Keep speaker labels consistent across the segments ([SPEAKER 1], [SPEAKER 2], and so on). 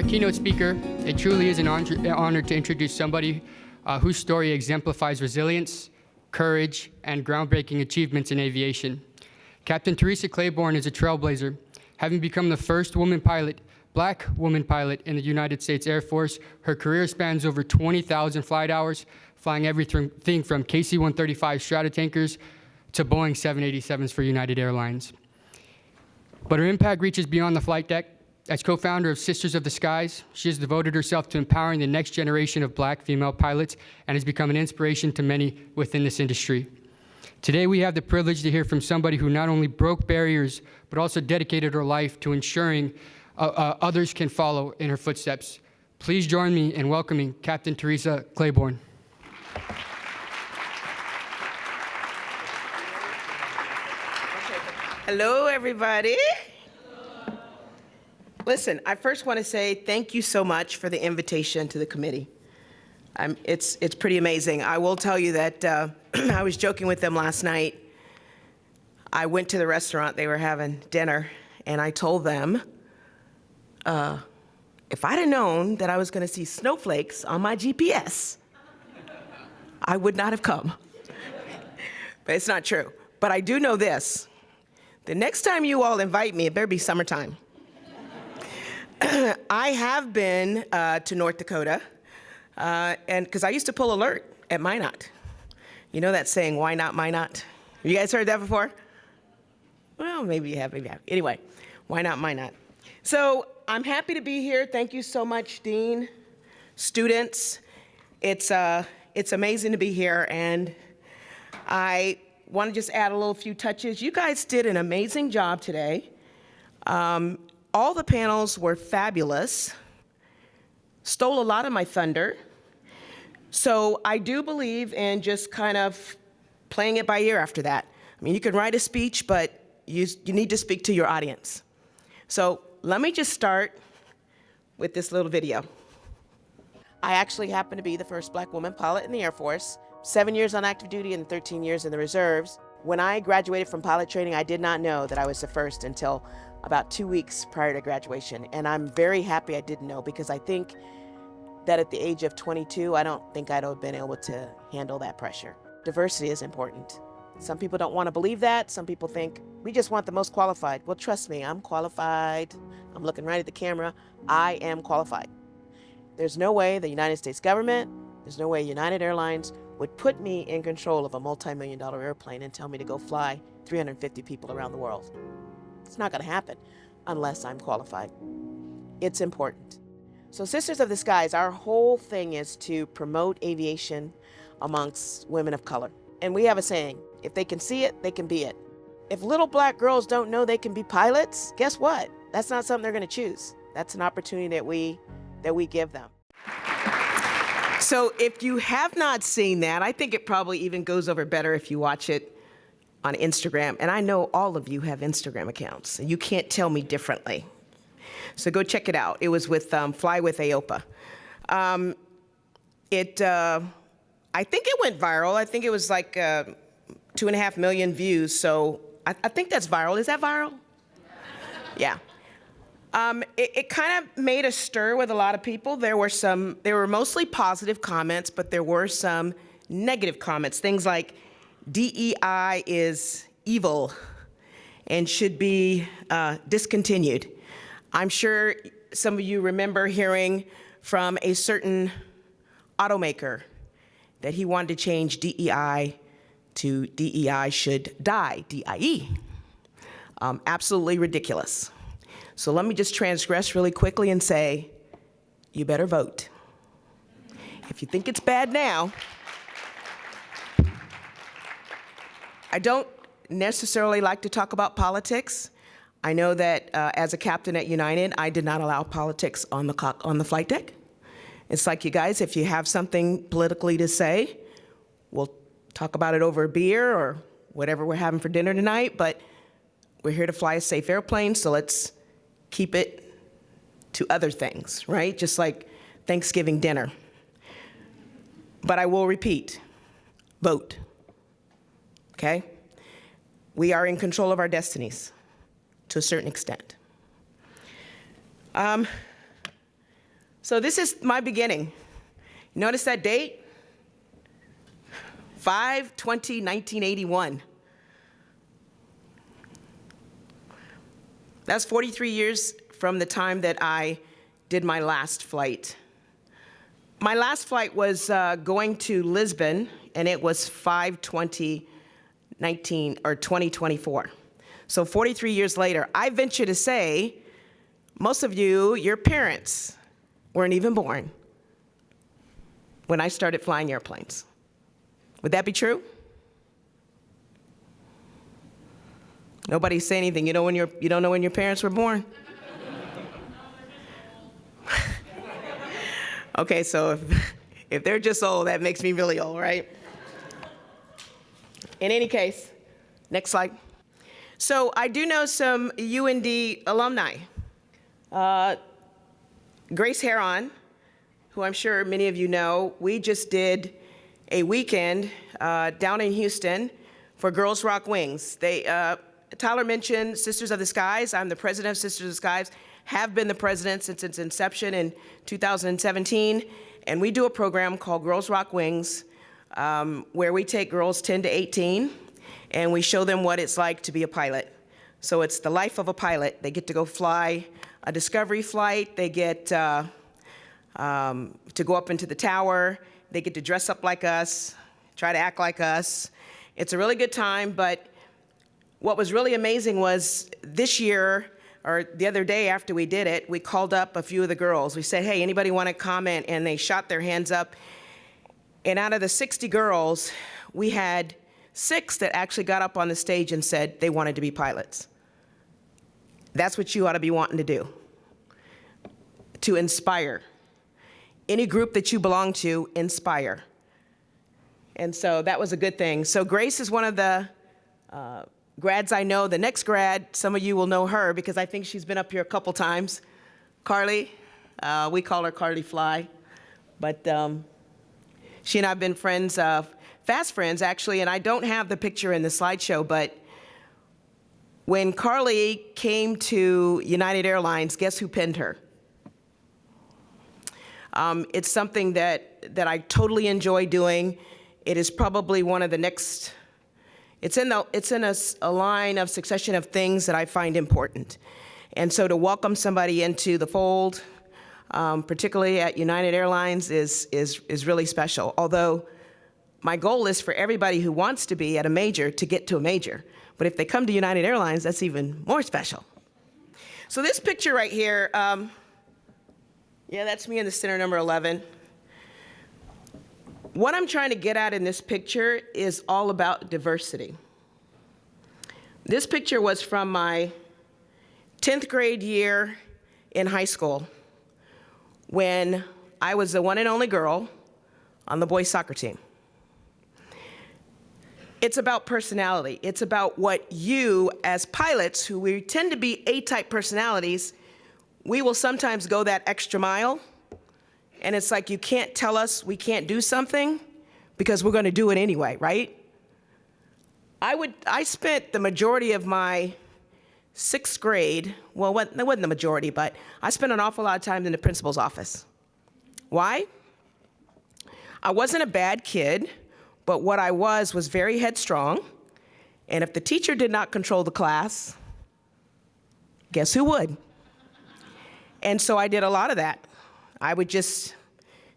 [SPEAKER 1] our keynote speaker, it truly is an honor to introduce somebody whose story exemplifies resilience, courage, and groundbreaking achievements in aviation. Captain Theresa Claiborne is a trailblazer, having become the first Black woman pilot in the United States Air Force. Her career spans over 20,000 flight hours, flying everything from KC-135 Stratotankers to Boeing 787s for United Airlines. But her impact reaches beyond the flight deck. As co-founder of Sisters of the Skies, she has devoted herself to empowering the next generation of Black female pilots and has become an inspiration to many within this industry. Today, we have the privilege to hear from somebody who not only broke barriers, but also dedicated her life to ensuring others can follow in her footsteps. Please join me in welcoming Captain Theresa Claiborne.
[SPEAKER 2] Hello, everybody. Listen, I first want to say thank you so much for the invitation to the committee. It's pretty amazing. I will tell you that I was joking with them last night. I went to the restaurant, they were having dinner, and I told them, if I'd have known that I was going to see snowflakes on my GPS, I would not have come. But it's not true. But I do know this. The next time you all invite me, it better be summertime. I have been to North Dakota, and because I used to pull alert at Minot. You know that saying, why not Minot? Have you guys heard that before? Well, maybe you have, maybe you have. Anyway, why not Minot? So I'm happy to be here. Thank you so much, Dean, students. It's amazing to be here, and I want to just add a little few touches. You guys did an amazing job today. All the panels were fabulous, stole a lot of my thunder. So I do believe in just kind of playing it by ear after that. I mean, you can write a speech, but you need to speak to your audience. So let me just start with this little video. I actually happen to be the first Black woman pilot in the Air Force, 7 years on active duty and 13 years in the reserves. When I graduated from pilot training, I did not know that I was the first until about 2 weeks prior to graduation. And I'm very happy I didn't know, because I think that at the age of 22, I don't think I'd have been able to handle that pressure. Diversity is important. Some people don't want to believe that. Some people think we just want the most qualified. Well, trust me, I'm qualified. I'm looking right at the camera. I am qualified. There's no way the United States government, there's no way United Airlines would put me in control of a multi-million-dollar airplane and tell me to go fly 350 people around the world. It's not going to happen unless I'm qualified. It's important. So Sisters of the Skies, our whole thing is to promote aviation amongst women of color. And we have a saying, if they can see it, they can be it. If little Black girls don't know they can be pilots, guess what? That's not something they're going to choose. That's an opportunity that we give them. So if you have not seen that, I think it probably even goes over better if you watch it on Instagram. And I know all of you have Instagram accounts, and you can't tell me differently. So go check it out. It was with Fly with AOPA. I think it went viral. I think it was like 2.5 million views. So I think that's viral. Is that viral? Yeah. It kind of made a stir with a lot of people. There were mostly positive comments, but there were some negative comments. Things like DEI is evil and should be discontinued. I'm sure some of you remember hearing from a certain automaker that he wanted to change DEI to DEI should die, DIE. Absolutely ridiculous. So let me just transgress really quickly and say, you better vote. If you think it's bad now, I don't necessarily like to talk about politics. I know that as a captain at United, I did not allow politics on the flight deck. It's like, you guys, if you have something politically to say, we'll talk about it over a beer or whatever we're having for dinner tonight, but we're here to fly a safe airplane, so let's keep it to other things, right? Just like Thanksgiving dinner. But I will repeat, vote, okay? We are in control of our destinies to a certain extent. So this is my beginning. Notice that date? 5/20/1981. That's 43 years from the time that I did my last flight. My last flight was going to Lisbon, and it was 5/20/2024. So 43 years later, I venture to say, most of you, your parents weren't even born when I started flying airplanes. Would that be true? Nobody say anything. You don't know when your parents were born? Okay, so if they're just old, that makes me really old, right? In any case, next slide. So I do know some UND alumni. Grace Heron, who I'm sure many of you know, we just did a weekend down in Houston for Girls Rock Wings. Tyler mentioned Sisters of the Skies. I'm the president of Sisters of the Skies, have been the president since its inception in 2017. And we do a program called Girls Rock Wings, where we take girls 10 to 18, and we show them what it's like to be a pilot. So it's the life of a pilot. They get to go fly a discovery flight. They get to go up into the tower. They get to dress up like us, try to act like us. It's a really good time, but what was really amazing was this year, or the other day after we did it, we called up a few of the girls. We said, hey, anybody want to comment? And they shot their hands up. And out of the 60 girls, we had 6 that actually got up on the stage and said they wanted to be pilots. That's what you ought to be wanting to do, to inspire. Any group that you belong to, inspire. And so that was a good thing. So Grace is one of the grads I know. The next grad, some of you will know her because I think she's been up here a couple times. Carly, we call her Carly Fly. But she and I have been friends, fast friends actually, and I don't have the picture in the slideshow, but when Carly came to United Airlines, guess who pinned her? It's something that I totally enjoy doing. It is probably one of the next, it's in a line of succession of things that I find important. And so to welcome somebody into the fold, particularly at United Airlines, is really special. Although my goal is for everybody who wants to be at a major to get to a major. But if they come to United Airlines, that's even more special. So this picture right here, yeah, that's me in the center, number 11. What I'm trying to get at in this picture is all about diversity. This picture was from my 10th grade year in high school when I was the one and only girl on the boys' soccer team. It's about personality. It's about what you, as pilots, who we tend to be A-type personalities, we will sometimes go that extra mile. And it's like you can't tell us we can't do something because we're going to do it anyway, right? I spent the majority of my 6th grade, well, it wasn't the majority, but I spent an awful lot of time in the principal's office. Why? I wasn't a bad kid, but what I was very headstrong. And if the teacher did not control the class, guess who would? And so I did a lot of that. I would just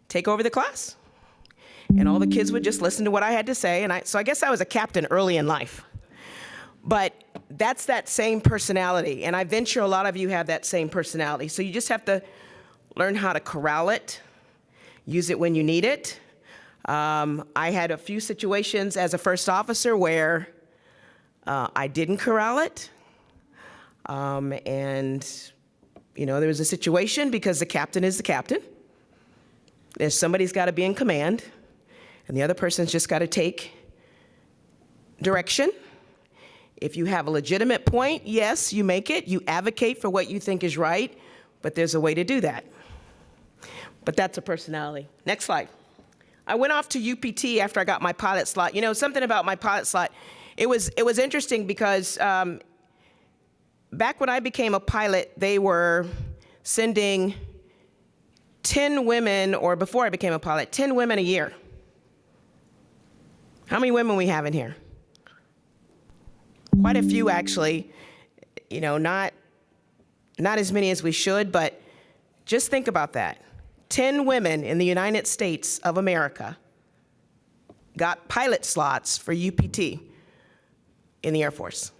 [SPEAKER 2] take over the class, and all the kids would just listen to what I had to say. So I guess I was a captain early in life. But that's that same personality, and I venture a lot of you have that same personality. So you just have to learn how to corral it, use it when you need it. I had a few situations as a first officer where I didn't corral it, and there was a situation because the captain is the captain. Somebody's got to be in command, and the other person's just got to take direction. If you have a legitimate point, yes, you make it. You advocate for what you think is right, but there's a way to do that. But that's a personality. Next slide. I went off to UPT after I got my pilot slot. Something about my pilot slot, it was interesting because back when I became a pilot, they were sending 10 women, or before I became a pilot, 10 women a year. How many women we have in here? Quite a few, actually. You know, not as many as we should, but just think about that. 10 women in the United States of America got pilot slots for UPT in the Air Force.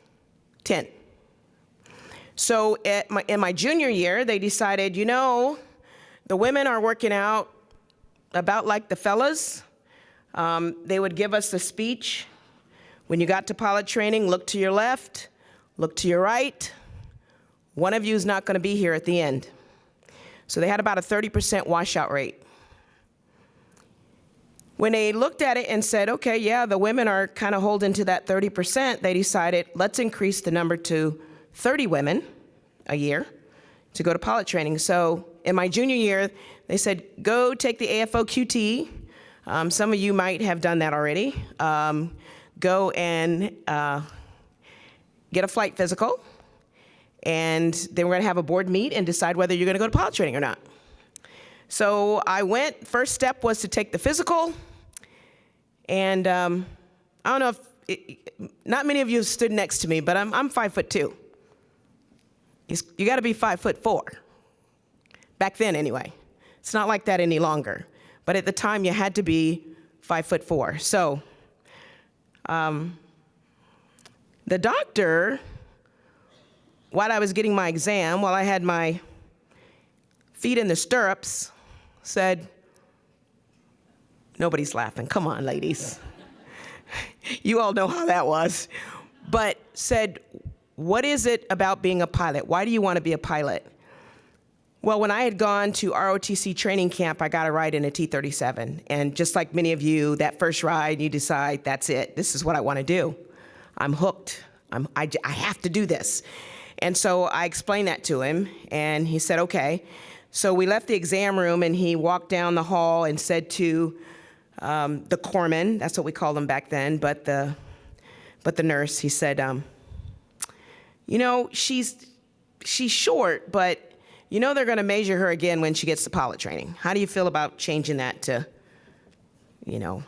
[SPEAKER 2] 10. So in my junior year, they decided, you know, the women are working out about like the fellas. They would give us a speech. When you got to pilot training, look to your left, look to your right. One of you is not going to be here at the end. So they had about a 30% washout rate. When they looked at it and said, okay, yeah, the women are kind of holding to that 30%, they decided, let's increase the number to 30 women a year to go to pilot training. So in my junior year, they said, go take the AFO QT. Some of you might have done that already. Go and get a flight physical. And then we're going to have a board meet and decide whether you're going to go to pilot training or not. So I went. First step was to take the physical. And I don't know if, not many of you stood next to me, but I'm 5'2". You got to be 5'4". Back then, anyway. It's not like that any longer. But at the time, you had to be 5'4". So the doctor, while I was getting my exam, while I had my feet in the stirrups, said, nobody's laughing. Come on, ladies. You all know how that was. But said, what is it about being a pilot? Why do you want to be a pilot? Well, when I had gone to ROTC training camp, I got a ride in a T-37. And just like many of you, that first ride, you decide, that's it. This is what I want to do. I'm hooked. I have to do this. And so I explained that to him, and he said, okay. So we left the exam room, and he walked down the hall and said to the corpsman, that's what we called him back then, but the nurse, he said, you know, she's short, but you know they're going to measure her again when she gets to pilot training. How do you feel about changing that to, you know,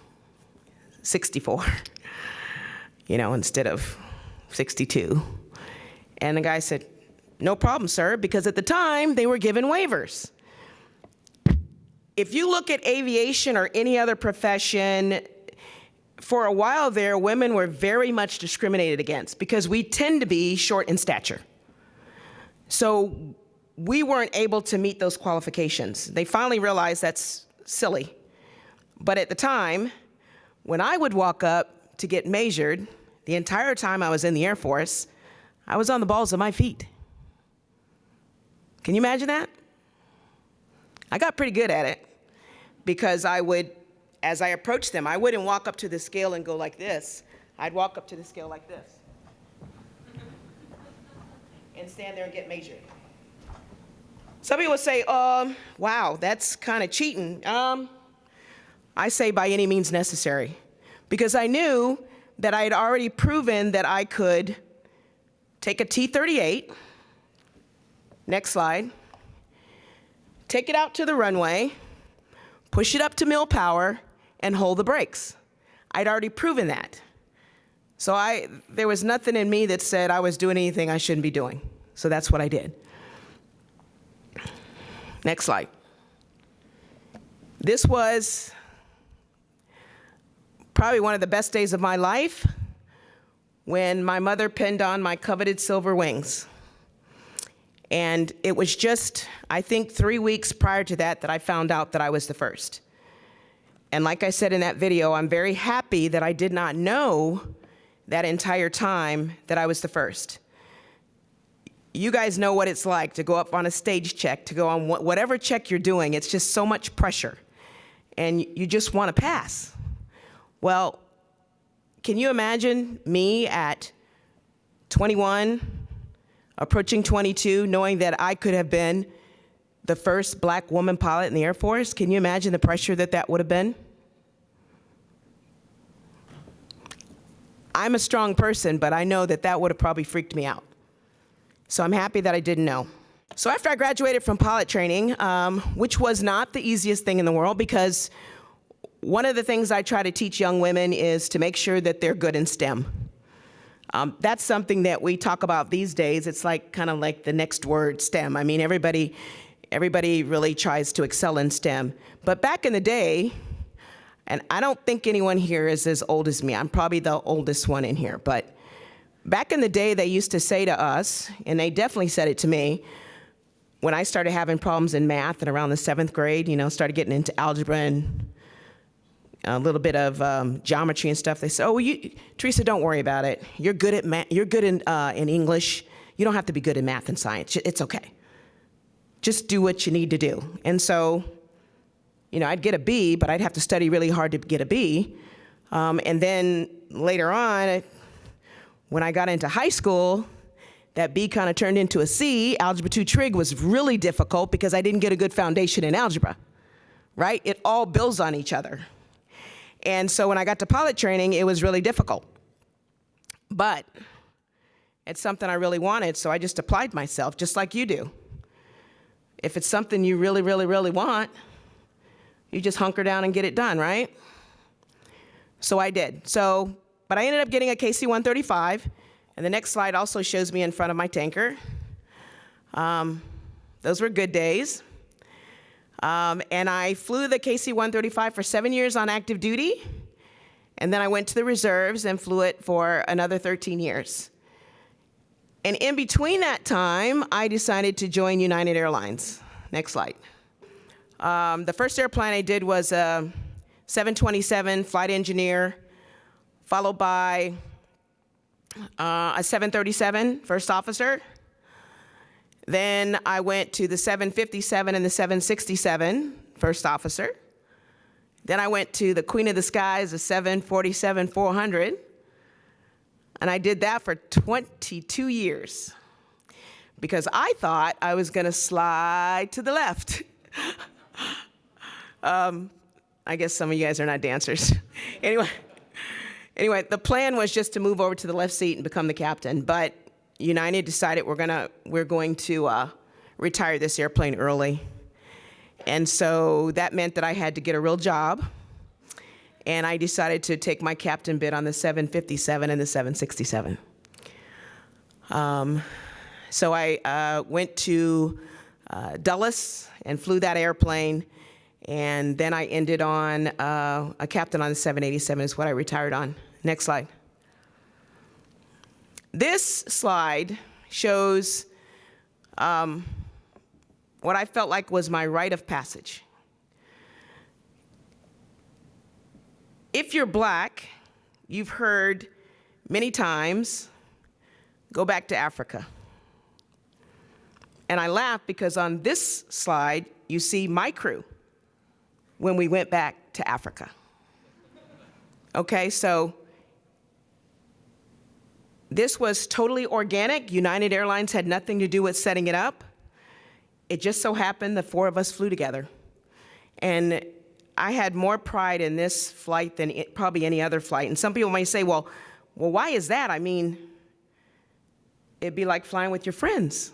[SPEAKER 2] 64, you know, instead of 62? And the guy said, no problem, sir, because at the time they were given waivers. If you look at aviation or any other profession, for a while there, women were very much discriminated against because we tend to be short in stature. So we weren't able to meet those qualifications. They finally realized that's silly. But at the time, when I would walk up to get measured, the entire time I was in the Air Force, I was on the balls of my feet. Can you imagine that? I got pretty good at it because I would, as I approached them, I wouldn't walk up to the scale and go like this. I'd walk up to the scale like this and stand there and get measured. Some people would say, wow, that's kind of cheating. I say by any means necessary, because I knew that I had already proven that I could take a T-38, next slide, take it out to the runway, push it up to mil power, and hold the brakes. I'd already proven that. So there was nothing in me that said I was doing anything I shouldn't be doing. So that's what I did. Next slide. This was probably one of the best days of my life when my mother pinned on my coveted silver wings. And it was just, I think, 3 weeks prior to that I found out that I was the first. And like I said in that video, I'm very happy that I did not know that entire time that I was the first. You guys know what it's like to go up on a stage check, to go on whatever check you're doing. It's just so much pressure, and you just want to pass. Well, can you imagine me at 21, approaching 22, knowing that I could have been the first black woman pilot in the Air Force? Can you imagine the pressure that would have been? I'm a strong person, but I know that would have probably freaked me out. So I'm happy that I didn't know. So after I graduated from pilot training, which was not the easiest thing in the world, because one of the things I try to teach young women is to make sure that they're good in STEM. That's something that we talk about these days. It's like kind of like the next word, STEM. I mean, everybody really tries to excel in STEM. But back in the day, and I don't think anyone here is as old as me. I'm probably the oldest one in here. But back in the day, they used to say to us, and they definitely said it to me, when I started having problems in math and around the 7th grade, started getting into algebra and a little bit of geometry and stuff, they said, "Oh, Theresa, don't worry about it. You're good at math. You're good in English. You don't have to be good in math and science. It's okay. Just do what you need to do." And so, I'd get a B, but I'd have to study really hard to get a B. And then later on, when I got into high school, that B kind of turned into a C. Algebra 2 trig was really difficult because I didn't get a good foundation in algebra, right? It all builds on each other. And so when I got to pilot training, it was really difficult. But it's something I really wanted, so I just applied myself, just like you do. If it's something you really, really, really want, you just hunker down and get it done, right? So I did. But I ended up getting a KC-135, and the next slide also shows me in front of my tanker. Those were good days. And I flew the KC-135 for 7 years on active duty, and then I went to the reserves and flew it for another 13 years. And in between that time, I decided to join United Airlines. Next slide. The first airplane I did was a 727 flight engineer, followed by a 737 first officer. Then I went to the 757 and the 767 first officer. Then I went to the Queen of the Skies, the 747-400. And I did that for 22 years because I thought I was going to slide to the left. I guess some of you guys are not dancers. Anyway, the plan was just to move over to the left seat and become the captain. But United decided we're going to retire this airplane early. And so that meant that I had to get a real job. And I decided to take my captain bid on the 757 and the 767. So I went to Dulles and flew that airplane. And then I ended on a captain on the 787 is what I retired on. Next slide. This slide shows what I felt like was my rite of passage. If you're black, you've heard many times, go back to Africa. And I laugh because on this slide, you see my crew when we went back to Africa. Okay, so this was totally organic. United Airlines had nothing to do with setting it up. It just so happened the four of us flew together. And I had more pride in this flight than probably any other flight. And some people might say, well, why is that? I mean, it'd be like flying with your friends,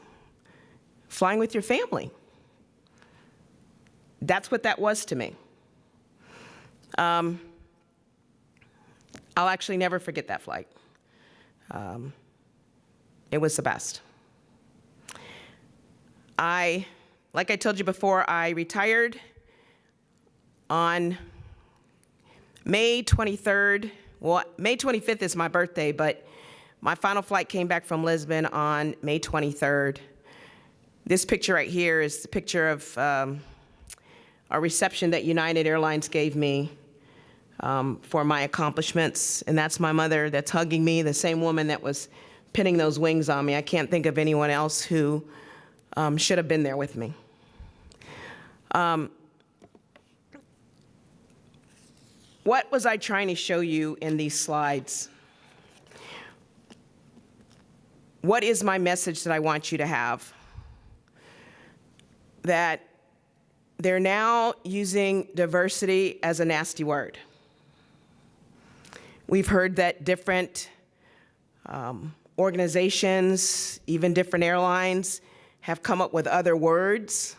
[SPEAKER 2] flying with your family. That's what that was to me. I'll actually never forget that flight. It was the best. Like I told you before, I retired on May 23rd. Well, May 25th is my birthday, but my final flight came back from Lisbon on May 23rd. This picture right here is the picture of a reception that United Airlines gave me for my accomplishments, and that's my mother that's hugging me, the same woman that was pinning those wings on me. I can't think of anyone else who should have been there with me. What was I trying to show you in these slides? What is my message that I want you to have? That they're now using diversity as a nasty word. We've heard that different organizations, even different airlines, have come up with other words.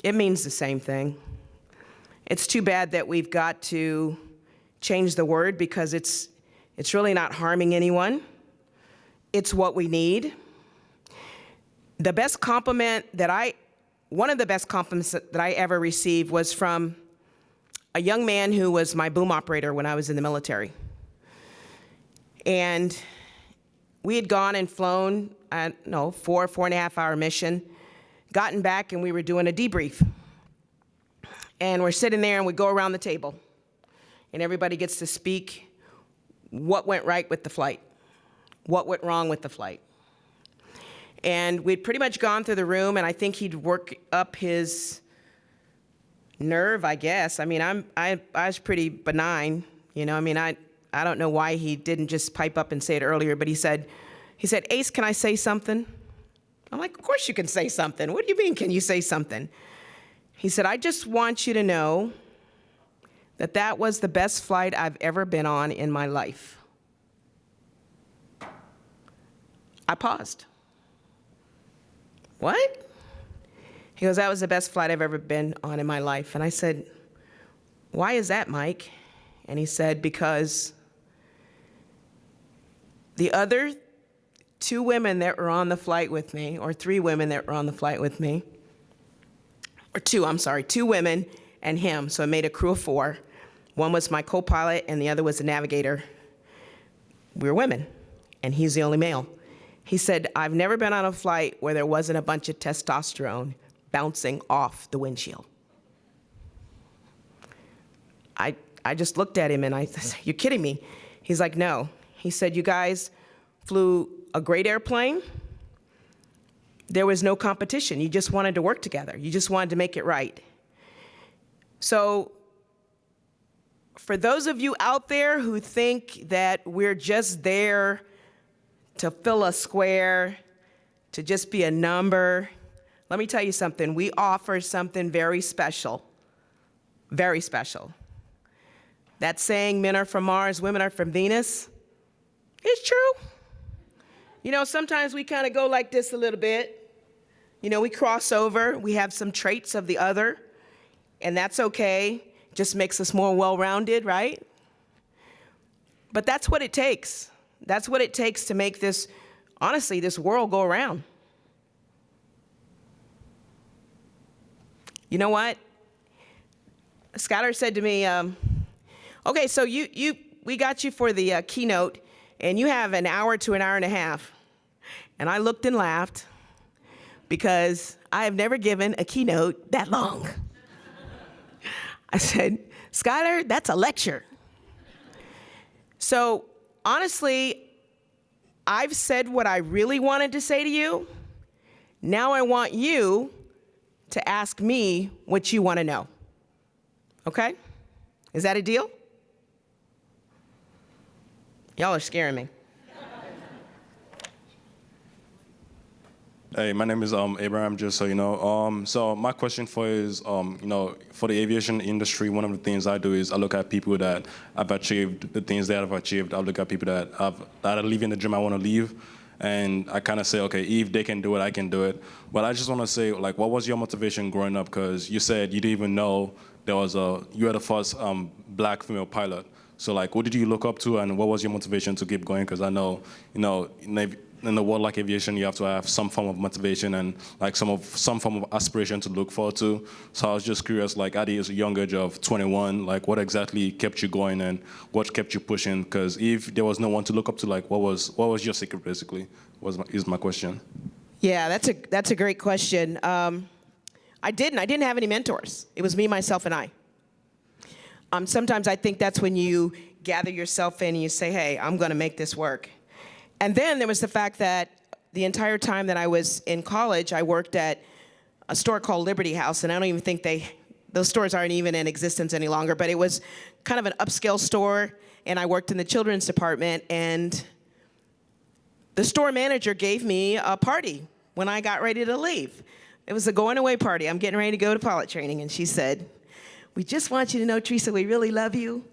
[SPEAKER 2] It means the same thing. It's too bad that we've got to change the word because it's really not harming anyone. It's what we need. The best compliment one of the best compliments that I ever received was from a young man who was my boom operator when I was in the military. And we had gone and flown, 4.5 hour mission, gotten back and we were doing a debrief. And we're sitting there and we go around the table and everybody gets to speak what went right with the flight, what went wrong with the flight. And we'd pretty much gone through the room and I think he'd work up his nerve, I guess. I mean, I was pretty benign, you know, I mean, I don't know why he didn't just pipe up and say it earlier, but he said, Ace, can I say something? I'm like, of course you can say something. What do you mean, can you say something? He said, I just want you to know that that was the best flight I've ever been on in my life. I paused. What? He goes, that was the best flight I've ever been on in my life. And I said, why is that, Mike? And he said, because the other 2 women that were on the flight with me, or 3 women that were on the flight with me, or 2 women and him, so I made a crew of 4. One was my co-pilot and the other was the navigator. We were women, and he's the only male. He said, I've never been on a flight where there wasn't a bunch of testosterone bouncing off the windshield. I just looked at him and I said, you're kidding me. He's like, no. He said, you guys flew a great airplane. There was no competition. You just wanted to work together. You just wanted to make it right. So for those of you out there who think that we're just there to fill a square, to just be a number, let me tell you something. We offer something very special, very special. That saying, men are from Mars, women are from Venus, is true. You know, sometimes we kind of go like this a little bit. You know, we cross over, we have some traits of the other, and that's okay. Just makes us more well-rounded, right? But that's what it takes. That's what it takes to make this, honestly, this world go around. You know what? Skylar said to me, okay, so we got you for the keynote, and you have an hour to an hour and a half. And I looked and laughed because I have never given a keynote that long. I said, Skylar, that's a lecture. So honestly, I've said what I really wanted to say to you. Now I want you to ask me what you want to know. Okay? Is that a deal? Y'all are scaring me.
[SPEAKER 3] Hey, my name is Abraham, just so you know. So my question for you is, you know, for the aviation industry, one of the things I do is I look at people that have achieved the things that I've achieved. I look at people that are living the dream I want to live. And I kind of say, okay, if they can do it, I can do it. But I just want to say, like, what was your motivation growing up? Because you said you didn't even know you were the first black female pilot. So, like, what did you look up to, and what was your motivation to keep going? Because I know, you know, in the world like aviation, you have to have some form of motivation and like some form of aspiration to look forward to. So I was just curious, like at a young age of 21, like what exactly kept you going and what kept you pushing? Because if there was no one to look up to, like what was your secret basically? Is my question.
[SPEAKER 2] Yeah, that's a great question. I didn't have any mentors. It was me, myself, and I. Sometimes I think that's when you gather yourself in and you say, hey, I'm going to make this work. And then there was the fact that the entire time that I was in college, I worked at a store called Liberty House, and I don't even think those stores aren't even in existence any longer, but it was kind of an upscale store, and I worked in the children's department, and the store manager gave me a party when I got ready to leave. It was a going away party. I'm getting ready to go to pilot training, and she said, we just want you to know, Theresa, we really love you,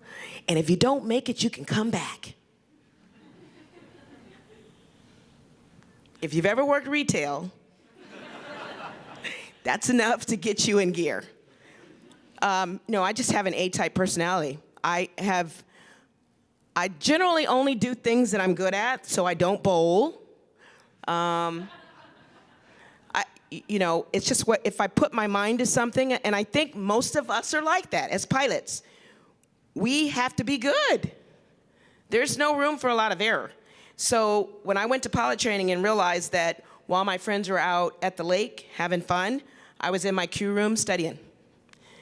[SPEAKER 2] and if you don't make it, you can come back. If you've ever worked retail, That's enough to get you in gear. No, I just have an A-type personality. I generally only do things that I'm good at, so I don't bowl. It's just what, if I put my mind to something, and I think most of us are like that as pilots. We have to be good. There's no room for a lot of error. So when I went to pilot training and realized that while my friends were out at the lake having fun, I was in my crew room studying.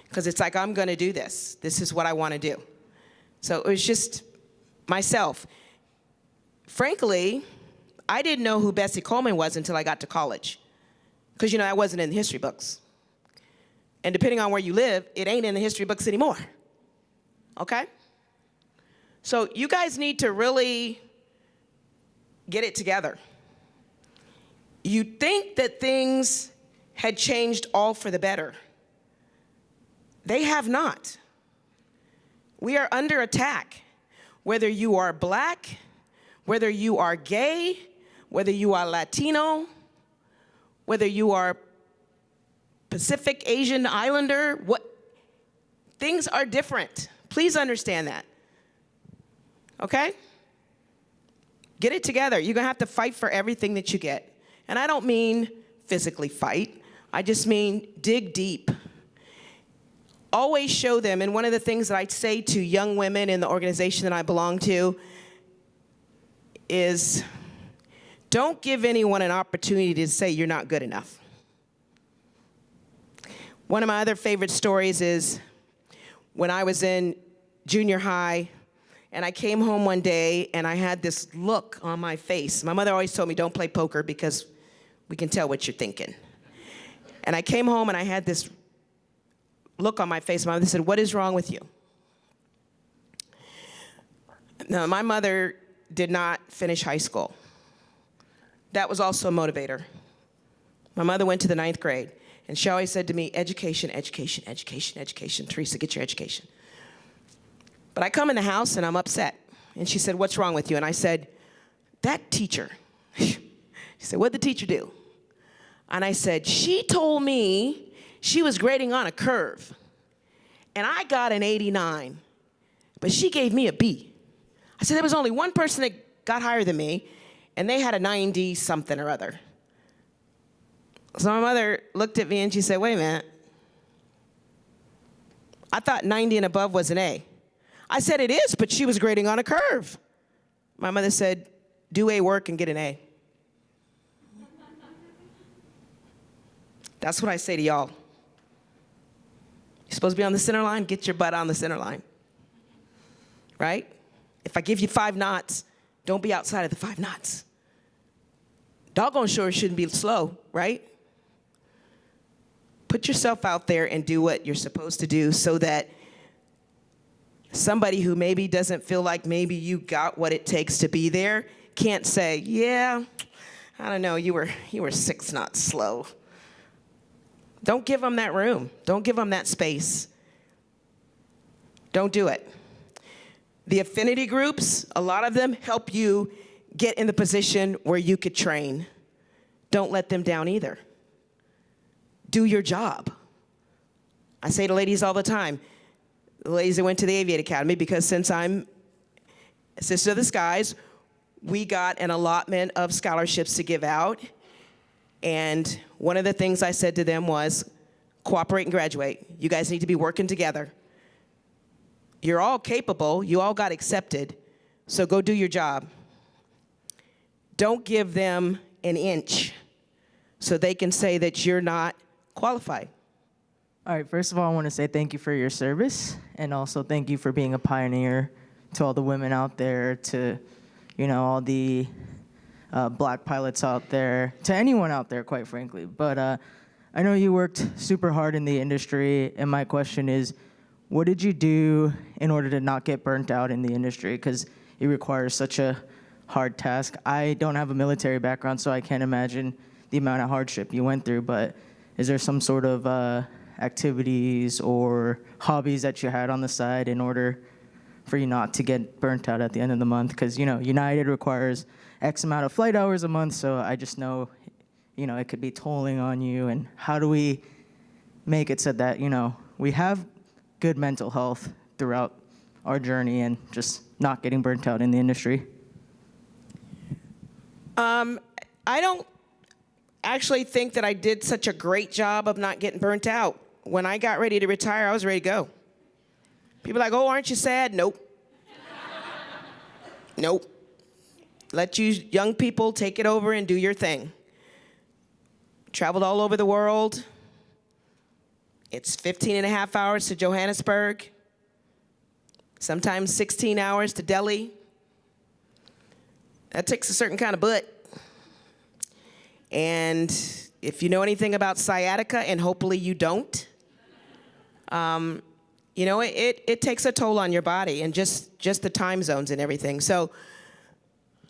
[SPEAKER 2] Because it's like, I'm gonna do this. This is what I wanna do. So it was just myself. Frankly, I didn't know who Bessie Coleman was until I got to college. Because that wasn't in the history books. And depending on where you live, it ain't in the history books anymore. Okay? So you guys need to really get it together. You think that things had changed all for the better. They have not. We are under attack. Whether you are black, whether you are gay, whether you are Latino, whether you are Pacific Asian Islander, things are different. Please understand that. Okay? Get it together. You're gonna have to fight for everything that you get. And I don't mean physically fight. I just mean dig deep. Always show them, and one of the things that I say to young women in the organization that I belong to is, don't give anyone an opportunity to say you're not good enough. One of my other favorite stories is when I was in junior high, and I came home one day and I had this look on my face. My mother always told me, don't play poker because we can tell what you're thinking. And I came home and I had this look on my face. My mother said, what is wrong with you? Now, my mother did not finish high school. That was also a motivator. My mother went to the 9th grade, and she always said to me, education, education, education, education. Theresa, get your education. But I come in the house, and I'm upset. And she said, what's wrong with you? And I said, that teacher. She said, what'd the teacher do? And I said, she told me she was grading on a curve. And I got an 89, but she gave me a B. I said, there was only one person that got higher than me, and they had a 90 something or other. So my mother looked at me and she said, wait a minute. I thought 90 and above was an A. I said, it is, but she was grading on a curve. My mother said, do A work and get an A. That's what I say to y'all. You're supposed to be on the center line, get your butt on the center line. Right? If I give you 5 knots, don't be outside of the 5 knots. Doggone sure shouldn't be slow, right? Put yourself out there and do what you're supposed to do so that somebody who maybe doesn't feel like maybe you got what it takes to be there can't say, yeah, I don't know, you were 6 knots slow. Don't give them that room. Don't give them that space. Don't do it. The affinity groups, a lot of them help you get in the position where you could train. Don't let them down either. Do your job. I say to ladies all the time, the ladies that went to the Aviation Academy, because since I'm Sister of the Skies, we got an allotment of scholarships to give out. And one of the things I said to them was, cooperate and graduate. You guys need to be working together. You're all capable. You all got accepted. So go do your job. Don't give them an inch so they can say that you're not qualified.
[SPEAKER 4] All right, first of all, I want to say thank you for your service, and also thank you for being a pioneer to all the women out there, to all the black pilots out there, to anyone out there, quite frankly. But I know you worked super hard in the industry, and my question is, what did you do in order to not get burnt out in the industry? Because it requires such a hard task. I don't have a military background, so I can't imagine the amount of hardship you went through, but is there some sort of activities or hobbies that you had on the side in order for you not to get burnt out at the end of the month? Because United requires X amount of flight hours a month, so I just know it could be tolling on you, and how do we make it so that, we have good mental health throughout our journey and just not getting burnt out in the industry?
[SPEAKER 2] I don't actually think that I did such a great job of not getting burnt out. When I got ready to retire, I was ready to go. People are like, oh, aren't you sad? Nope. Nope. Let you young people take it over and do your thing. Traveled all over the world. It's 15 and a half hours to Johannesburg. Sometimes 16 hours to Delhi. That takes a certain kind of butt. And if you know anything about sciatica, and hopefully you don't, it takes a toll on your body, and just the time zones and everything. So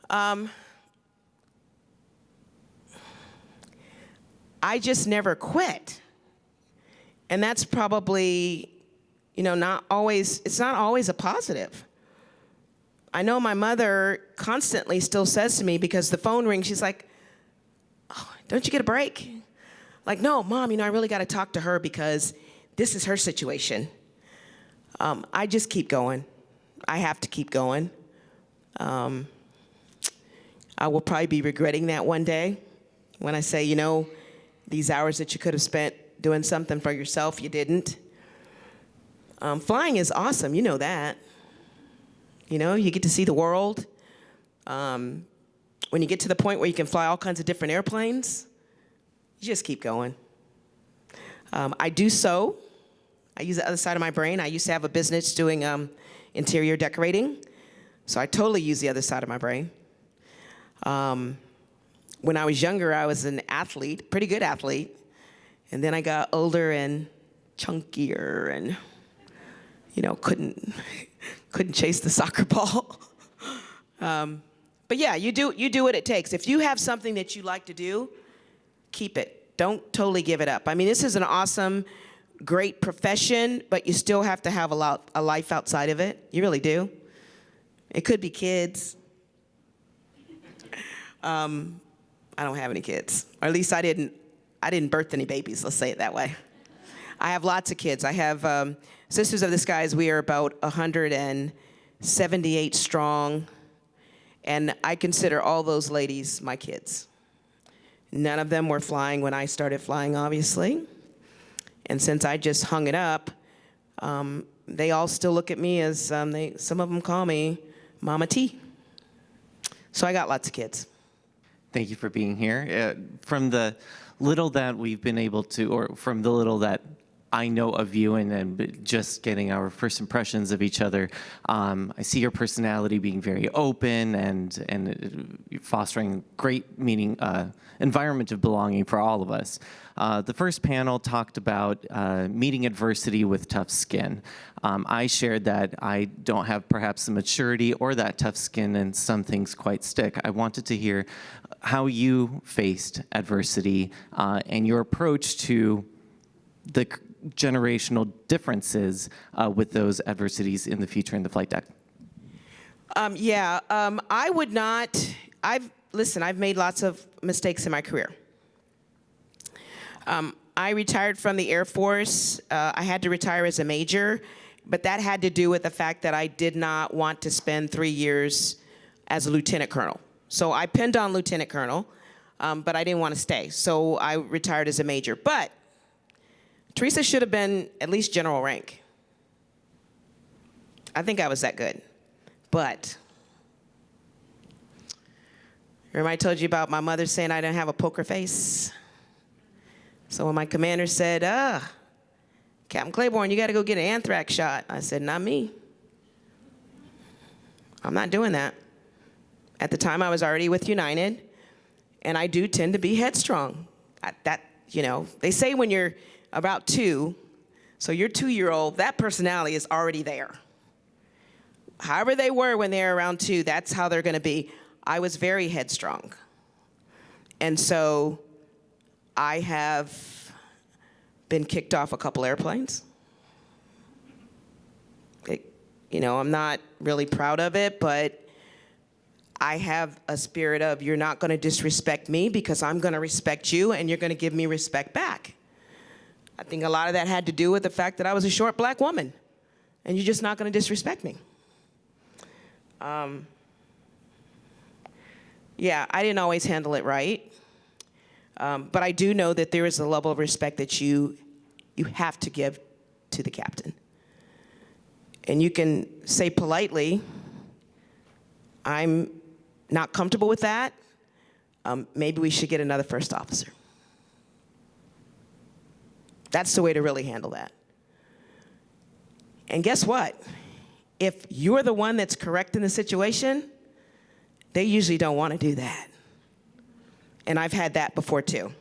[SPEAKER 2] I just never quit. And that's probably, not always a positive. I know my mother constantly still says to me, because the phone rings, she's like, oh, don't you get a break? Like, no, Mom, I really got to talk to her because this is her situation. I just keep going. I have to keep going. I will probably be regretting that one day when I say, these hours that you could have spent doing something for yourself, you didn't. Flying is awesome, you know that. You get to see the world. When you get to the point where you can fly all kinds of different airplanes, you just keep going. I do sew. I use the other side of my brain. I used to have a business doing interior decorating, so I totally use the other side of my brain. When I was younger, I was an athlete, pretty good athlete, and then I got older and chunkier and, couldn't chase the soccer ball. But yeah, you do what it takes. If you have something that you like to do, keep it. Don't totally give it up. I mean, this is an awesome, great profession, but you still have to have a life outside of it. You really do. It could be kids. I don't have any kids, or at least I didn't birth any babies. Let's say it that way. I have lots of kids. I have Sisters of the Skies. We are about 178 strong. And I consider all those ladies my kids. None of them were flying when I started flying, obviously. And since I just hung it up, they all still look at me as, some of them call me Mama T. So I got lots of kids.
[SPEAKER 5] Thank you for being here. From the little that we've been able to, or from the little that I know of you, and then just getting our first impressions of each other, I see your personality being very open and fostering great environment of belonging for all of us. The first panel talked about meeting adversity with tough skin. I shared that I don't have perhaps the maturity or that tough skin, and some things quite stick. I wanted to hear how you faced adversity and your approach to the generational differences with those adversities in the future in the flight deck.
[SPEAKER 2] I would not. I've made lots of mistakes in my career. I retired from the Air Force. I had to retire as a major, but that had to do with the fact that I did not want to spend 3 years as a lieutenant colonel. So I pinned on lieutenant colonel, but I didn't want to stay. So I retired as a major. But Theresa should have been at least general rank. I think I was that good. But remember I told you about my mother saying I didn't have a poker face? So when my commander said, Captain Claiborne, you got to go get an anthrax shot, I said, not me. I'm not doing that. At the time, I was already with United, and I do tend to be headstrong. They say when you're about 2, so your 2-year-old, that personality is already there. However they were when they were around 2, that's how they're going to be. I was very headstrong. And so I have been kicked off a couple airplanes. I'm not really proud of it, but I have a spirit of you're not going to disrespect me because I'm going to respect you and you're going to give me respect back. I think a lot of that had to do with the fact that I was a short black woman and you're just not going to disrespect me. Yeah, I didn't always handle it right. But I do know that there is a level of respect that you have to give to the captain. And you can say politely, I'm not comfortable with that. Maybe we should get another first officer. That's the way to really handle that. And guess what? If you're the one that's correcting the situation, they usually don't want to do that. And I've had that before too.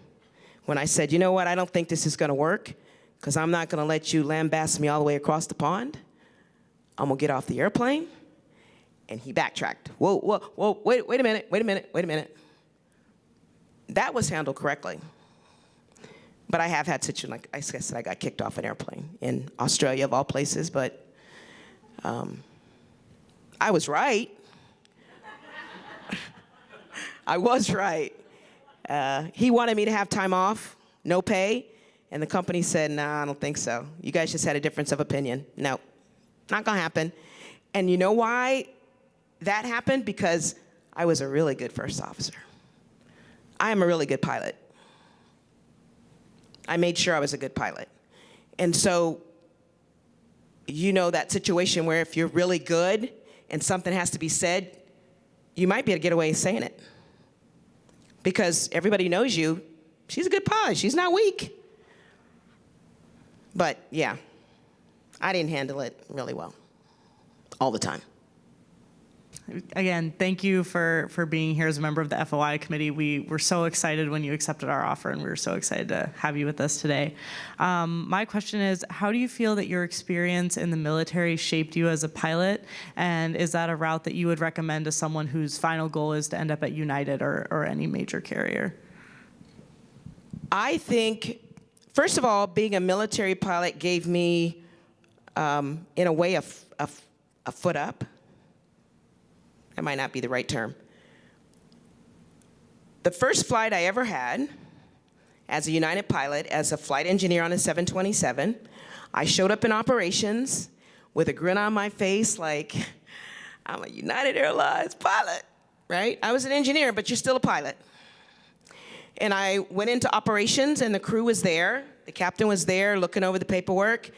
[SPEAKER 2] When I said, you know what, I don't think this is going to work because I'm not going to let you lambast me all the way across the pond. I'm going to get off the airplane. And he backtracked. Whoa, wait a minute. That was handled correctly. But I have had situations, like I said, I got kicked off an airplane in Australia, of all places, but I was right. I was right. He wanted me to have time off, no pay, and the company said, nah, I don't think so. You guys just had a difference of opinion. No, not gonna happen. And you know why that happened? Because I was a really good first officer. I am a really good pilot. I made sure I was a good pilot. And so, you know that situation where if you're really good and something has to be said, you might be able to get away saying it. Because everybody knows you, she's a good pilot, she's not weak. But yeah, I didn't handle it really well, all the time.
[SPEAKER 6] Again, thank you for being here as a member of the FOI committee. We were so excited when you accepted our offer, and we were so excited to have you with us today. My question is, how do you feel that your experience in the military shaped you as a pilot? And is that a route that you would recommend to someone whose final goal is to end up at United or any major carrier?
[SPEAKER 2] I think, first of all, being a military pilot gave me, in a way, a foot up. That might not be the right term. The first flight I ever had as a United pilot, as a flight engineer on a 727, I showed up in operations with a grin on my face like, I'm a United Airlines pilot, right? I was an engineer, but you're still a pilot. And I went into operations and the crew was there. The captain was there looking over the paperwork.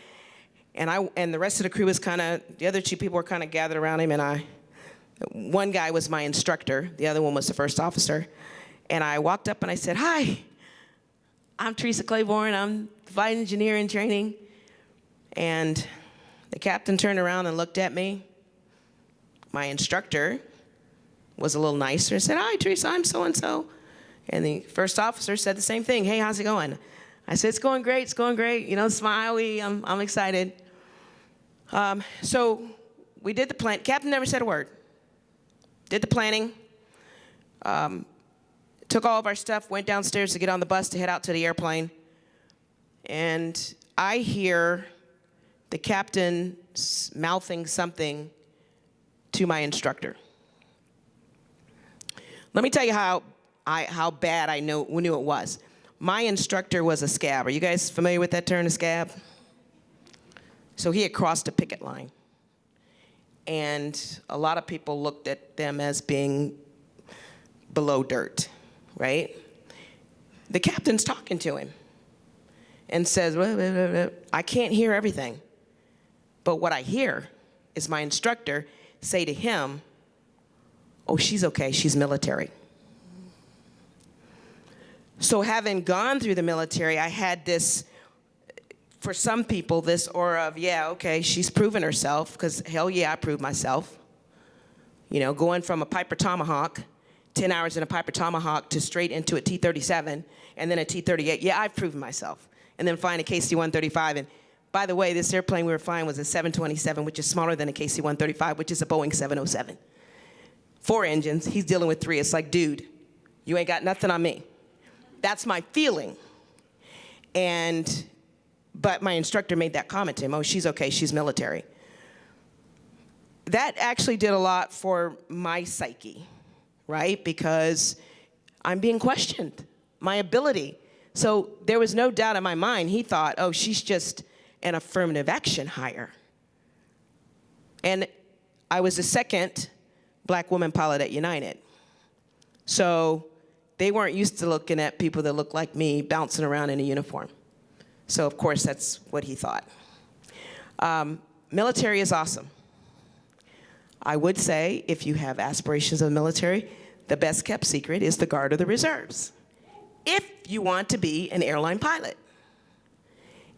[SPEAKER 2] And the rest of the crew was the other two people were kind of gathered around him, and one guy was my instructor, the other one was the first officer. And I walked up and I said, hi, I'm Theresa Claiborne, I'm flight engineer in training. And the captain turned around and looked at me. My instructor was a little nicer and said, hi, Theresa, I'm so-and-so. And the first officer said the same thing, hey, how's it going? I said, it's going great, you know, smiley, I'm excited. So we did the plan. Captain never said a word. Did the planning, took all of our stuff, went downstairs to get on the bus to head out to the airplane. And I hear the captain mouthing something to my instructor. Let me tell you how bad I knew it was. My instructor was a scab. Are you guys familiar with that term, a scab? So he had crossed a picket line. And a lot of people looked at them as being below dirt, right? The captain's talking to him and says, I can't hear everything. But what I hear is my instructor say to him, oh, she's okay, she's military. So having gone through the military, I had this, for some people, this aura of, yeah, okay, she's proven herself, because hell yeah, I proved myself. You know, going from a Piper Tomahawk, 10 hours in a Piper Tomahawk, to straight into a T-37, and then a T-38, yeah, I've proven myself. And then flying a KC-135, and by the way, this airplane we were flying was a 727, which is smaller than a KC-135, which is a Boeing 707. 4 engines, he's dealing with 3. It's like, dude, you ain't got nothing on me. That's my feeling. But my instructor made that comment to him, oh, she's okay, she's military. That actually did a lot for my psyche, right? Because I'm being questioned, my ability. So there was no doubt in my mind. He thought, oh, she's just an affirmative action hire. And I was the second black woman pilot at United. So they weren't used to looking at people that looked like me bouncing around in a uniform. So of course, that's what he thought. Military is awesome. I would say if you have aspirations of the military, the best kept secret is the Guard of the Reserves. If you want to be an airline pilot.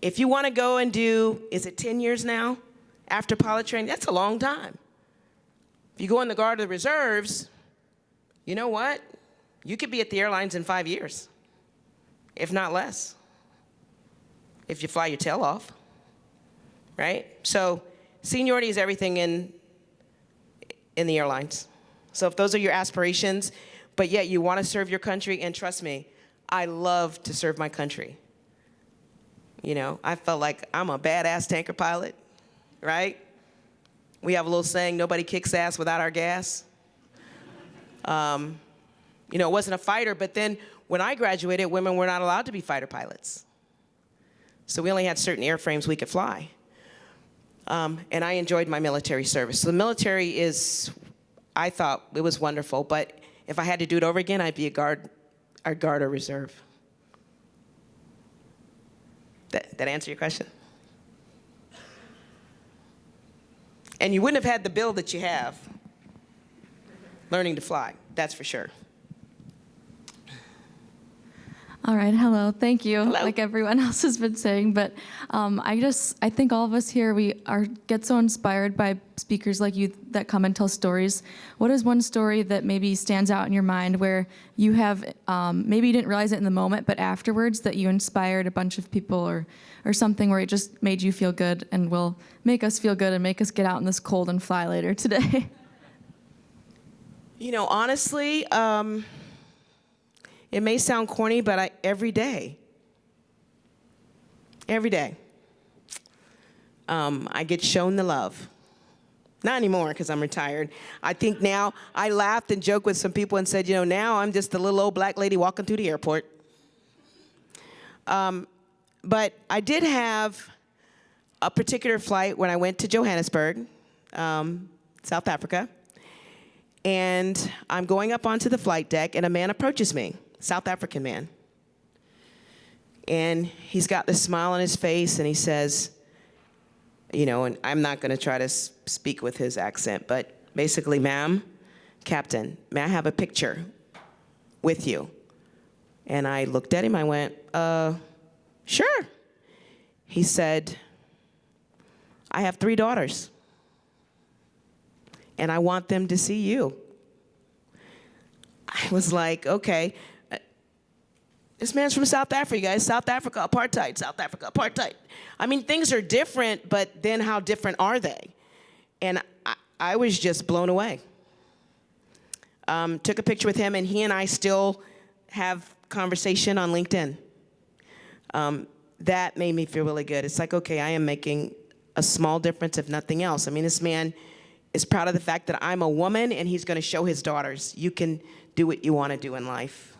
[SPEAKER 2] If you want to go and do, is it 10 years now after pilot training? That's a long time. If you go in the Guard of the Reserves, you know what? You could be at the airlines in 5 years, if not less, if you fly your tail off, right? So seniority is everything in the airlines. So if those are your aspirations, but yet you want to serve your country, and trust me, I love to serve my country. You know, I felt like I'm a badass tanker pilot, right? We have a little saying, nobody kicks ass without our gas. You know, it wasn't a fighter, but then when I graduated, women were not allowed to be fighter pilots. So we only had certain airframes we could fly. And I enjoyed my military service. So the military is, I thought it was wonderful, but if I had to do it over again, I'd be a guard or reserve. That answer your question? And you wouldn't have had the bill that you have learning to fly, that's for sure.
[SPEAKER 7] All right, hello, thank you,
[SPEAKER 2] Hello.
[SPEAKER 7] like everyone else has been saying, but I think all of us here, get so inspired by speakers like you that come and tell stories. What is one story that maybe stands out in your mind where you have, maybe you didn't realize it in the moment, but afterwards that you inspired a bunch of people or something where it just made you feel good and will make us feel good and make us get out in this cold and fly later today?
[SPEAKER 2] You know, honestly, it may sound corny, but every day, I get shown the love. Not anymore, because I'm retired. I think now, I laughed and joked with some people and said, you know, now I'm just a little old black lady walking through the airport. But I did have a particular flight when I went to Johannesburg, South Africa. And I'm going up onto the flight deck, and a man approaches me. South African man. And he's got this smile on his face, and he says, you know, and I'm not going to try to speak with his accent, but basically, ma'am, Captain, may I have a picture with you? And I looked at him, I went, sure. He said, I have 3 daughters, and I want them to see you. I was like, okay. This man's from South Africa, you guys. South Africa, apartheid, South Africa, apartheid. I mean, things are different, but then how different are they? And I was just blown away. Took a picture with him, and he and I still have conversation on LinkedIn. That made me feel really good. It's like, okay, I am making a small difference, if nothing else. I mean, this man is proud of the fact that I'm a woman, and he's going to show his daughters, you can do what you want to do in life.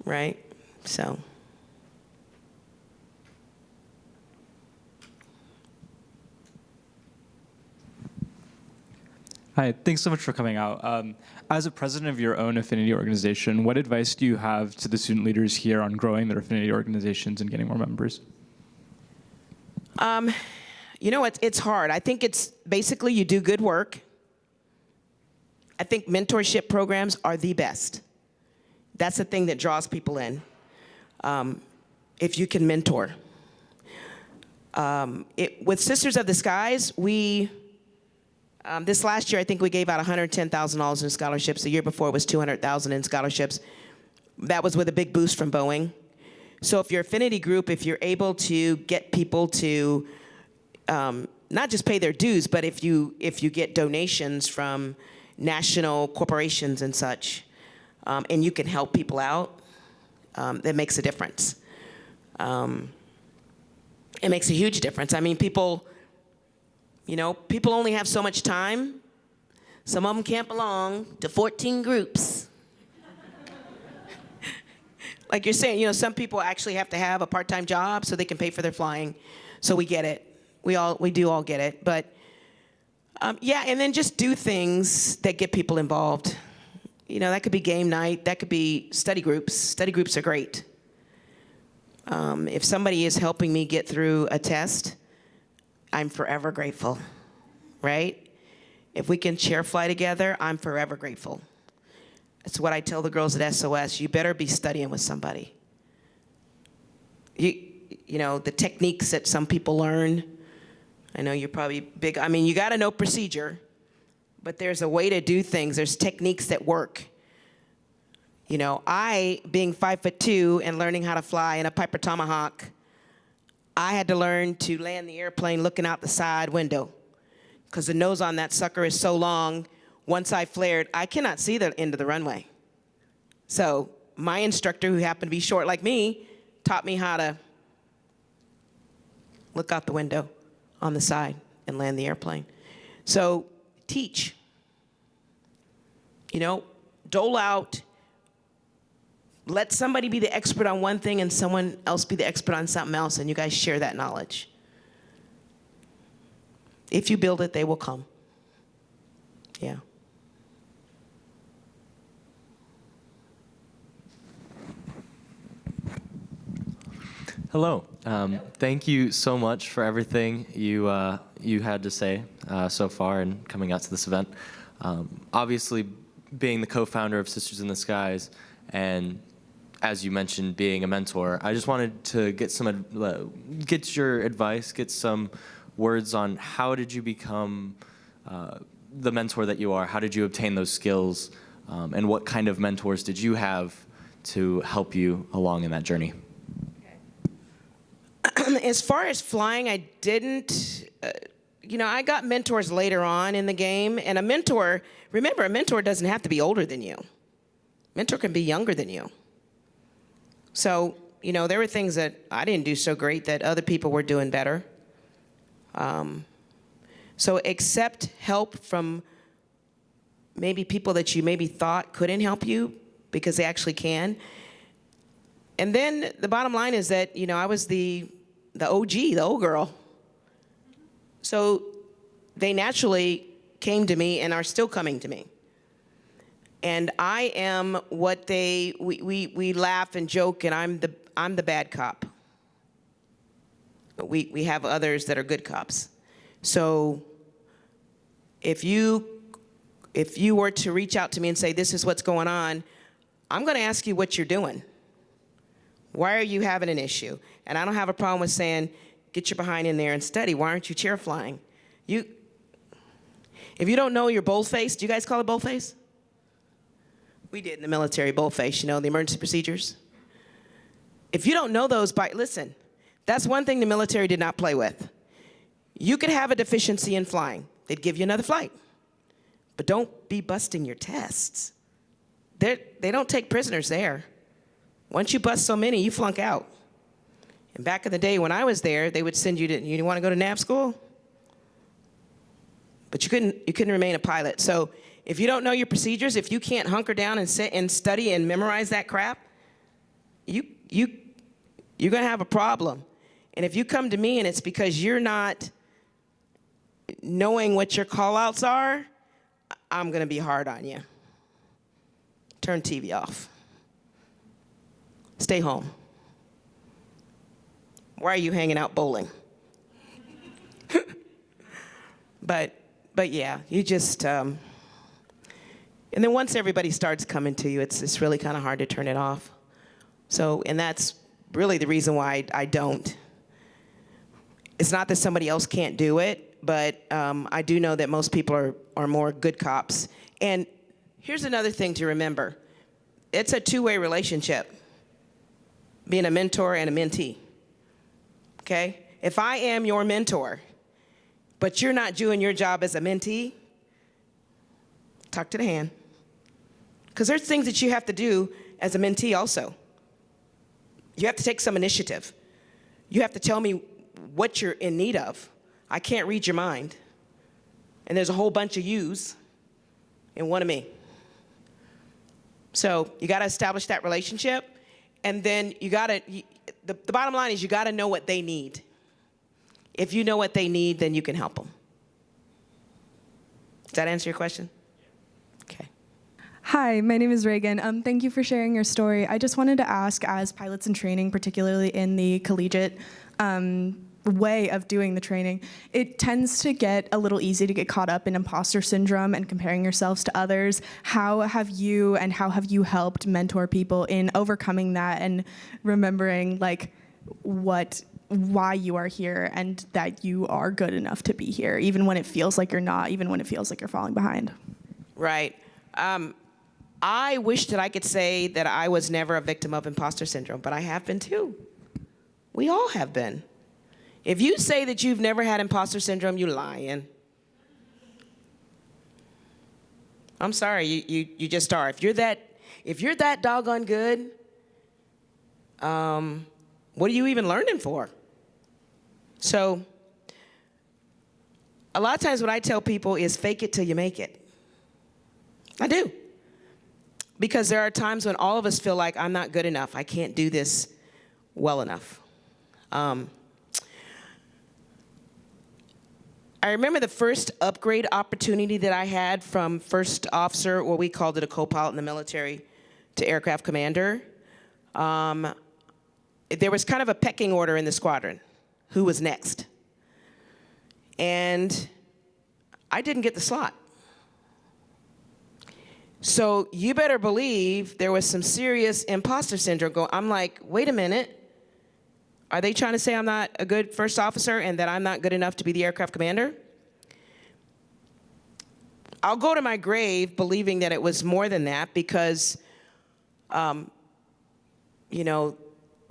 [SPEAKER 2] Right? So.
[SPEAKER 8] Hi, thanks so much for coming out. As a president of your own affinity organization, what advice do you have to the student leaders here on growing their affinity organizations and getting more members?
[SPEAKER 2] You know, it's hard. I think it's basically you do good work. I think mentorship programs are the best. That's the thing that draws people in, if you can mentor. With Sisters of the Skies, this last year, I think we gave out $110,000 in scholarships. The year before, it was $200,000 in scholarships. That was with a big boost from Boeing. So if your affinity group, if you're able to get people to not just pay their dues, but if you get donations from national corporations and such, and you can help people out, that makes a difference. It makes a huge difference. I mean, people only have so much time. Some of them can't belong to 14 groups. Like you're saying, you know, some people actually have to have a part-time job so they can pay for their flying. So we get it. We do all get it. But yeah, and then just do things that get people involved. You know, that could be game night. That could be study groups. Study groups are great. If somebody is helping me get through a test, I'm forever grateful, right? If we can chair fly together, I'm forever grateful. That's what I tell the girls at SOS. You better be studying with somebody. You know, the techniques that some people learn. I know you're probably big. I mean, you got to know procedure, but there's a way to do things. There's techniques that work. You know, being 5'2" and learning how to fly in a Piper Tomahawk, I had to learn to land the airplane looking out the side window because the nose on that sucker is so long. Once I flared, I cannot see the end of the runway. So my instructor, who happened to be short like me, taught me how to look out the window on the side and land the airplane. So teach. You know, dole out. Let somebody be the expert on one thing and someone else be the expert on something else, and you guys share that knowledge. If you build it, they will come. Yeah.
[SPEAKER 9] Hello. Thank you so much for everything you had to say so far and coming out to this event. Obviously, being the co-founder of Sisters in the Skies, and as you mentioned, being a mentor, I just wanted to get your advice, get some words on how did you become the mentor that you are? How did you obtain those skills? And what kind of mentors did you have to help you along in that journey?
[SPEAKER 2] As far as flying, I didn't, you know, I got mentors later on in the game. And a mentor, remember, a mentor doesn't have to be older than you. Mentor can be younger than you. So, you know, there were things that I didn't do so great that other people were doing better. So accept help from maybe people that you maybe thought couldn't help you because they actually can. And then the bottom line is that, you know, I was the OG, the old girl. So they naturally came to me and are still coming to me. And I am what we laugh and joke, and I'm the bad cop. But we have others that are good cops. So if you were to reach out to me and say, this is what's going on, I'm going to ask you what you're doing. Why are you having an issue? And I don't have a problem with saying, get your behind in there and study. Why aren't you chair flying? If you don't know your boldface, do you guys call it boldface? We did in the military, boldface, you know, the emergency procedures. If you don't know those, listen, that's one thing the military did not play with. You could have a deficiency in flying. They'd give you another flight. But don't be busting your tests. They don't take prisoners there. Once you bust so many, you flunk out. And back in the day when I was there, they would send you to, you want to go to nav school? But you couldn't remain a pilot. So if you don't know your procedures, if you can't hunker down and sit and study and memorize that crap, you're going to have a problem. And if you come to me and it's because you're not knowing what your call-outs are, I'm going to be hard on you. Turn TV off. Stay home. Why are you hanging out bowling? But yeah, you just, and then once everybody starts coming to you, it's really kind of hard to turn it off. So, and that's really the reason why I don't. It's not that somebody else can't do it, but I do know that most people are more good cops. And here's another thing to remember. It's a two-way relationship, being a mentor and a mentee, okay? If I am your mentor, but you're not doing your job as a mentee, talk to the hand. Because there's things that you have to do as a mentee also. You have to take some initiative. You have to tell me what you're in need of. I can't read your mind. And there's a whole bunch of yous. and one of me. So you got to establish that relationship, and then the bottom line is you got to know what they need. If you know what they need, then you can help them. Does that answer your question? Okay.
[SPEAKER 10] Hi, my name is Reagan. Thank you for sharing your story. I just wanted to ask, as pilots in training, particularly in the collegiate way of doing the training, it tends to get a little easy to get caught up in imposter syndrome and comparing yourselves to others. How have you helped mentor people in overcoming that and remembering why you are here and that you are good enough to be here, even when it feels like you're not, even when it feels like you're falling behind?
[SPEAKER 2] Right. I wish that I could say that I was never a victim of imposter syndrome, but I have been too. We all have been. If you say that you've never had imposter syndrome, you're lying. I'm sorry, you just are. If you're that doggone good, what are you even learning for? So, a lot of times what I tell people is fake it till you make it. I do. Because there are times when all of us feel like I'm not good enough. I can't do this well enough. I remember the first upgrade opportunity that I had from first officer, or we called it a co-pilot in the military, to aircraft commander. There was kind of a pecking order in the squadron. Who was next? And I didn't get the slot. So you better believe there was some serious imposter syndrome going. I'm like, wait a minute. Are they trying to say I'm not a good first officer and that I'm not good enough to be the aircraft commander? I'll go to my grave believing that it was more than that because,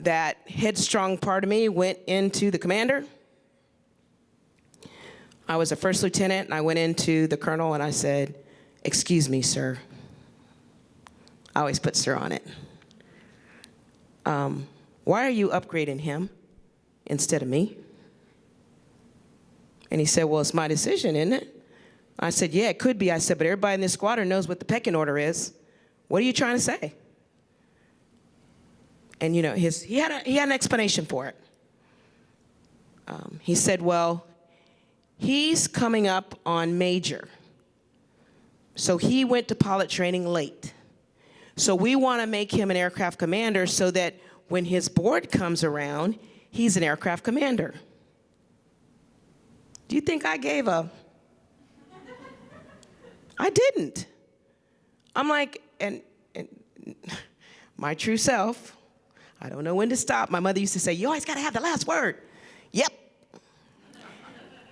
[SPEAKER 2] that headstrong part of me went into the commander. I was a first lieutenant, and I went into the colonel, and I said, "Excuse me, sir." I always put sir on it. Why are you upgrading him instead of me? And he said, well, it's my decision, isn't it? I said, yeah, it could be. I said, but everybody in this squadron knows what the pecking order is. What are you trying to say? And he had an explanation for it. He said, well, he's coming up on major. So he went to pilot training late. So we want to make him an aircraft commander so that when his board comes around, he's an aircraft commander. Do you think I gave a? I didn't. I'm like, and my true self, I don't know when to stop. My mother used to say, you always got to have the last word. Yep.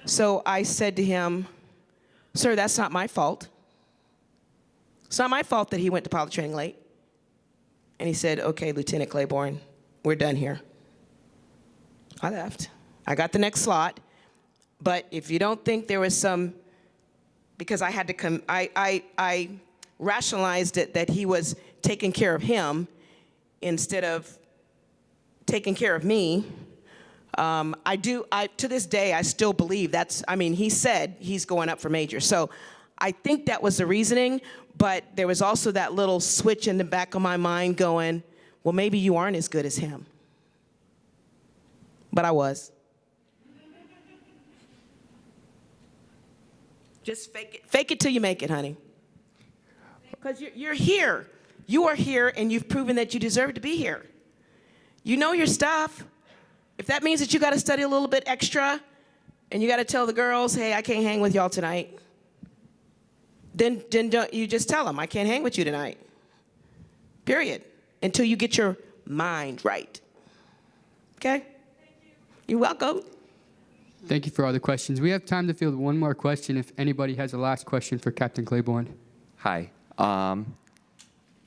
[SPEAKER 2] So I said to him, sir, that's not my fault. It's not my fault that he went to pilot training late. And he said, okay, Lieutenant Claiborne, we're done here. I left. I got the next slot. But if you don't think there was some, because I had to come, I rationalized it that he was taking care of him instead of taking care of me. To this day, I still believe he said he's going up for major. So I think that was the reasoning, but there was also that little switch in the back of my mind going, well, maybe you aren't as good as him. But I was. Just fake it till you make it, honey. Because you're here. You are here, and you've proven that you deserve to be here. You know your stuff. If that means that you got to study a little bit extra, and you got to tell the girls, hey, I can't hang with y'all tonight, then don't, you just tell them, I can't hang with you tonight. Period. Until you get your mind right. Okay? You're welcome.
[SPEAKER 1] Thank you for all the questions. We have time to field one more question if anybody has a last question for Captain Claiborne.
[SPEAKER 11] Hi.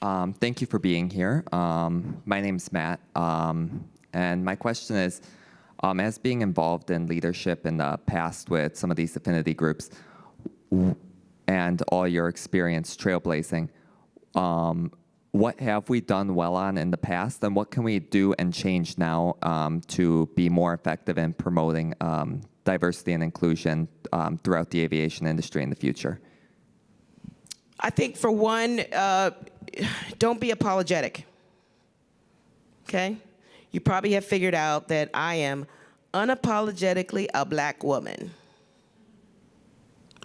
[SPEAKER 11] Thank you for being here. My name's Matt. And my question is, as being involved in leadership in the past with some of these affinity groups and all your experience trailblazing, what have we done well on in the past, and what can we do and change now to be more effective in promoting diversity and inclusion throughout the aviation industry in the future?
[SPEAKER 2] I think for one, don't be apologetic. Okay? You probably have figured out that I am unapologetically a black woman.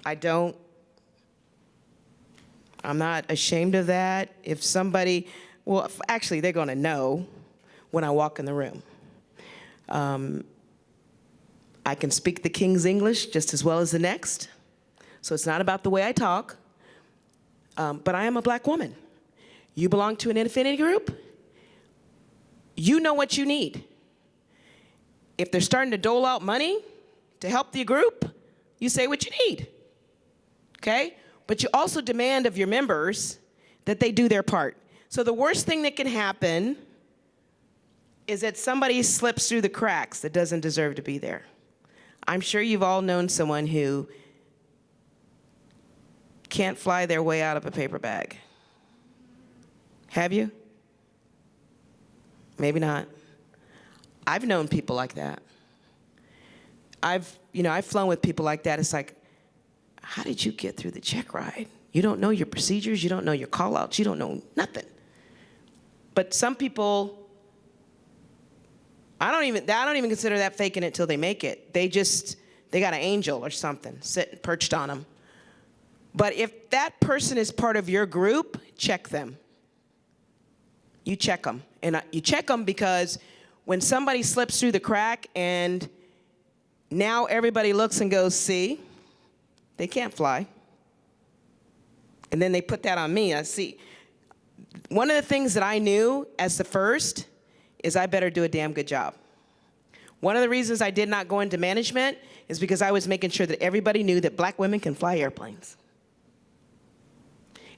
[SPEAKER 2] I'm not ashamed of that. If somebody, well, actually, they're going to know when I walk in the room. I can speak the King's English just as well as the next. So it's not about the way I talk. But I am a black woman. You belong to an affinity group. You know what you need. If they're starting to dole out money to help the group, you say what you need. Okay? But you also demand of your members that they do their part. So the worst thing that can happen is that somebody slips through the cracks that doesn't deserve to be there. I'm sure you've all known someone who can't fly their way out of a paper bag. Have you? Maybe not. I've known people like that. I've flown with people like that. It's like, how did you get through the check ride? You don't know your procedures, you don't know your call outs, you don't know nothing. But some people, I don't even consider that faking it till they make it. They got an angel or something sitting perched on them. But if that person is part of your group, check them. You check them. And you check them because when somebody slips through the crack and now everybody looks and goes, see, they can't fly. And then they put that on me. I see. One of the things that I knew as the first is I better do a damn good job. One of the reasons I did not go into management is because I was making sure that everybody knew that black women can fly airplanes.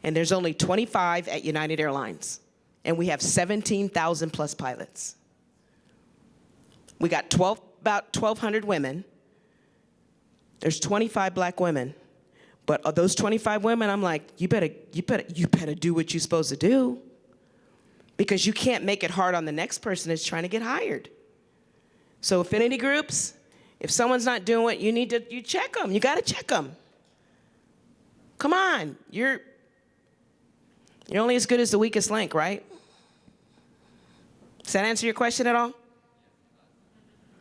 [SPEAKER 2] And there's only 25 at United Airlines. And we have 17,000 plus pilots. We got about 1,200 women. There's 25 black women. But of those 25 women, I'm like, you better do what you're supposed to do. Because you can't make it hard on the next person that's trying to get hired. So affinity groups, if someone's not doing what you need to, you check them. You got to check them. Come on, you're only as good as the weakest link, right? Does that answer your question at all?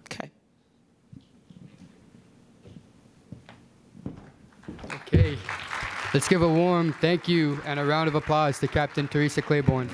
[SPEAKER 2] Okay.
[SPEAKER 1] Okay. Let's give a warm thank you and a round of applause to Captain Theresa Claiborne.